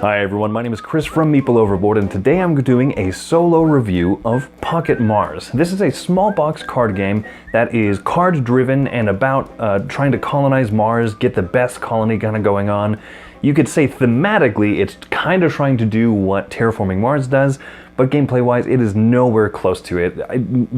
Hi everyone, my name is Chris from Meeple Overboard, and today I'm doing a solo review of Pocket Mars. This is a small box card game that is card driven and about trying to colonize Mars, get the best colony kind of going on. You could say thematically it's kind of trying to do what Terraforming Mars does, but gameplay-wise it is nowhere close to it.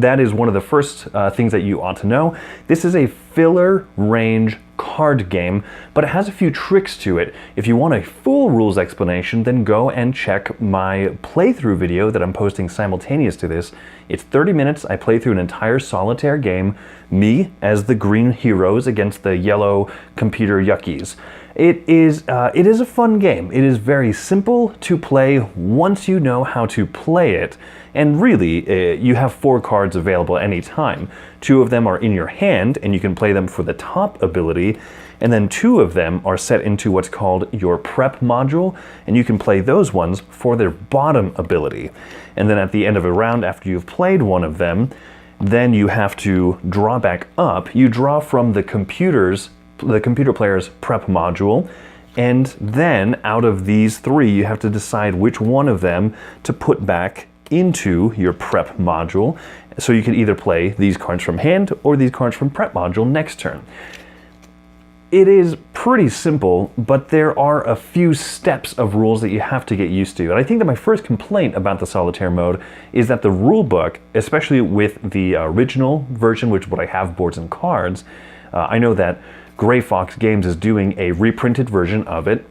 That is one of the first things that you ought to know. This is a filler range card game, but it has a few tricks to it. If you want a full rules explanation, then go and check my playthrough video that I'm posting simultaneous to this. It's 30 minutes. I play through an entire Solitaire game, me as the green heroes against the yellow computer yuckies. It is a fun game. It is very simple to play once you know how to play it. And really, you have 4 cards available at any time. 2 of them are in your hand, and you can play them for the top ability, and then 2 of them are set into what's called your prep module, and you can play those ones for their bottom ability. And then at the end of a round, after you've played one of them, then you have to draw back up. You draw from the computer player's prep module, and then out of these 3, you have to decide which one of them to put back into your prep module. So you can either play these cards from hand or these cards from prep module next turn. It is pretty simple, but there are a few steps of rules that you have to get used to. And I think that my first complaint about the Solitaire mode is that the rulebook, especially with the original version, which is what I have boards and cards, I know that Gray Fox Games is doing a reprinted version of it.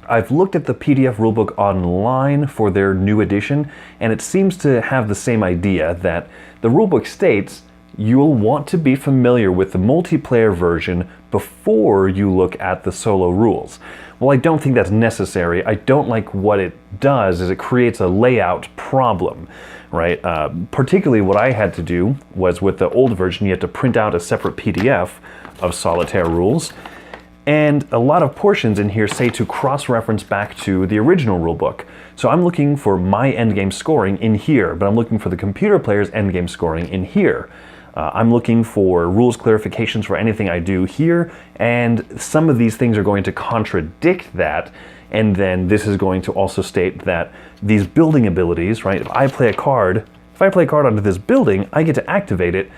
I've looked at the PDF rulebook online for their new edition, and it seems to have the same idea that the rulebook states you'll want to be familiar with the multiplayer version before you look at the solo rules. Well, I don't think that's necessary. I don't like what it does is it creates a layout problem, right? Particularly what I had to do was with the old version, you had to print out a separate PDF of Solitaire rules. And a lot of portions in here say to cross-reference back to the original rulebook. So I'm looking for my endgame scoring in here, but I'm looking for the computer player's endgame scoring in here. I'm looking for rules clarifications for anything I do here, and some of these things are going to contradict that. And then this is going to also state that these building abilities, right? If I play a card onto this building, I get to activate it.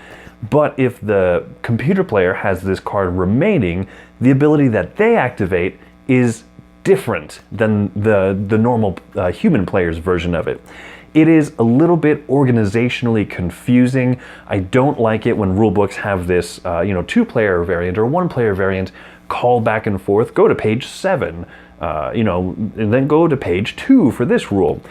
But if the computer player has this card remaining, the ability that they activate is different than the normal human player's version of it. It is a little bit organizationally confusing. I don't like it when rulebooks have this 2-player variant or 1-player variant call back and forth. Go to page 7, and then go to page 2 for this rule.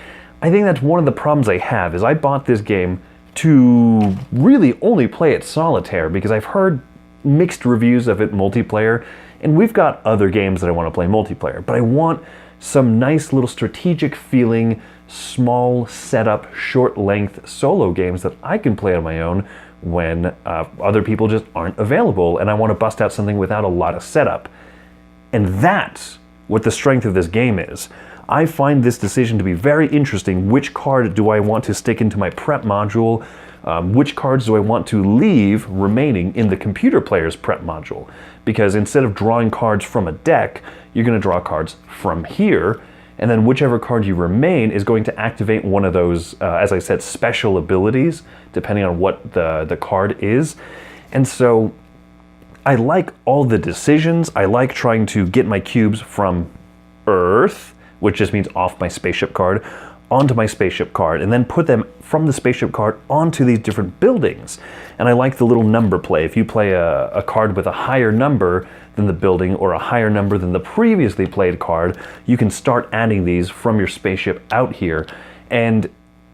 I think that's one of the problems I have is I bought this game to really only play it Solitaire because I've heard mixed reviews of it multiplayer, and we've got other games that I want to play multiplayer, but I want some nice little strategic feeling, small setup, short length solo games that I can play on my own when other people just aren't available, and I want to bust out something without a lot of setup. And that's what the strength of this game is. I find this decision to be very interesting. Which card do I want to stick into my prep module? Which cards do I want to leave remaining in the computer player's prep module? Because instead of drawing cards from a deck, you're going to draw cards from here, and then whichever card you remain is going to activate one of those, as I said, special abilities, depending on what the card is. And so I like all the decisions. I like trying to get my cubes from Earth, which just means off my spaceship card, onto my spaceship card, and then put them from the spaceship card onto these different buildings. And I like the little number play. If you play a card with a higher number than the building or a higher number than the previously played card, you can start adding these from your spaceship out here. And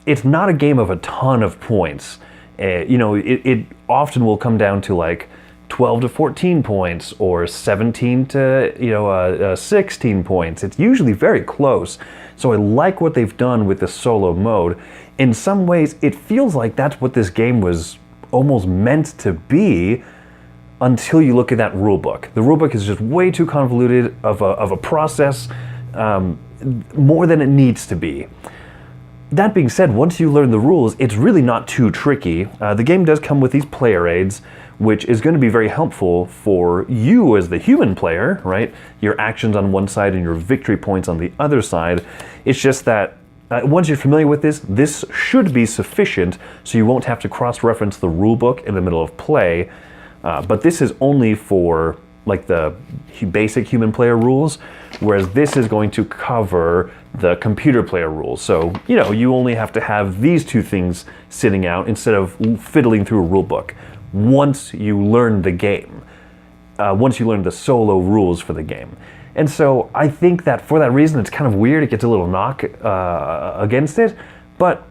it's not a game of a ton of points. It often will come down to like 12 to 14 points or 17 to 16 points. It's usually very close. So I like what they've done with the solo mode. In some ways, it feels like that's what this game was almost meant to be until you look at that rulebook. The rulebook is just way too convoluted of a process, more than it needs to be. That being said, once you learn the rules, it's really not too tricky. The game does come with these player aids, which is going to be very helpful for you as the human player, right? Your actions on one side and your victory points on the other side. It's just that once you're familiar with this should be sufficient so you won't have to cross-reference the rulebook in the middle of play. But this is only for like the basic human player rules, whereas this is going to cover the computer player rules. So, you know, you only have to have these two things sitting out instead of fiddling through a rulebook once you learn the game, once you learn the solo rules for the game. And so I think that for that reason, it's kind of weird. It gets a little knock against it, but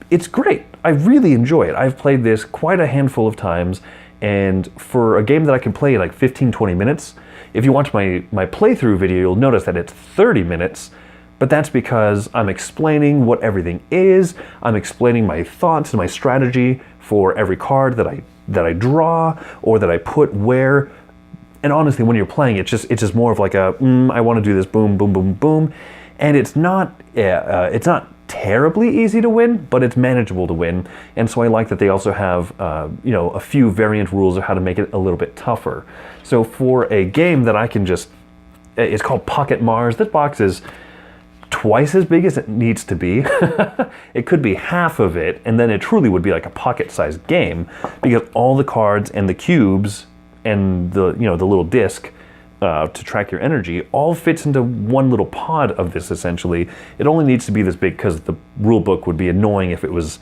it's great. I really enjoy it. I've played this quite a handful of times, and for a game that I can play in like 15-20 minutes, if you watch my playthrough video, you'll notice that it's 30 minutes, but that's because I'm explaining what everything is, I'm explaining my thoughts and my strategy for every card that I draw or that I put where. And honestly, when you're playing, it's just more of like a, I want to do this, boom, boom, boom, boom. And it's not terribly easy to win, but it's manageable to win. And so I like that they also have, you know, a few variant rules of how to make it a little bit tougher. So for a game that I can just, it's called Pocket Mars. This box is twice as big as it needs to be. It could be half of it, and then it truly would be like a pocket-sized game because all the cards and the cubes and the little disc to track your energy all fits into one little pod of this. Essentially, it only needs to be this big because the rule book would be annoying if it was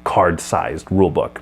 card-sized rule book.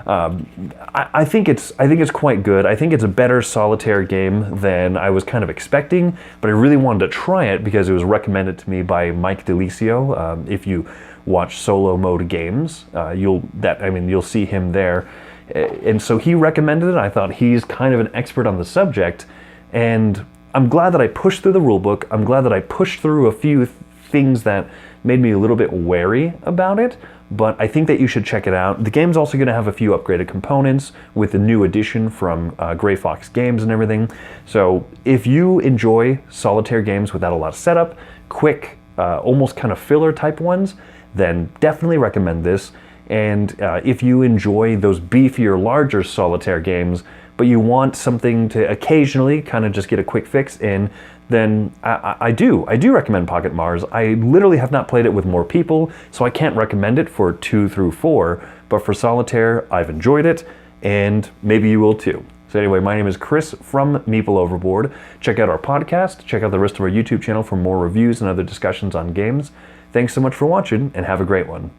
I think it's quite good. I think it's a better solitaire game than I was kind of expecting, but I really wanted to try it because it was recommended to me by Mike DeLisio. If you watch Solo Mode Games, you'll see him there. And so he recommended it. I thought he's kind of an expert on the subject, and I'm glad that I pushed through the rulebook. I'm glad that I pushed through a few things that made me a little bit wary about it, but I think that you should check it out. The game's also going to have a few upgraded components with the new edition from Gray Fox Games and everything. So if you enjoy solitaire games without a lot of setup, quick, almost kind of filler type ones, then definitely recommend this. And if you enjoy those beefier, larger solitaire games, but you want something to occasionally kind of just get a quick fix in, then I do recommend Pocket Mars. I literally have not played it with more people, so I can't recommend it for 2 through 4, but for solitaire, I've enjoyed it, and maybe you will too. So anyway, my name is Chris from Meeple Overboard. Check out our podcast, check out the rest of our YouTube channel for more reviews and other discussions on games. Thanks so much for watching, and have a great one.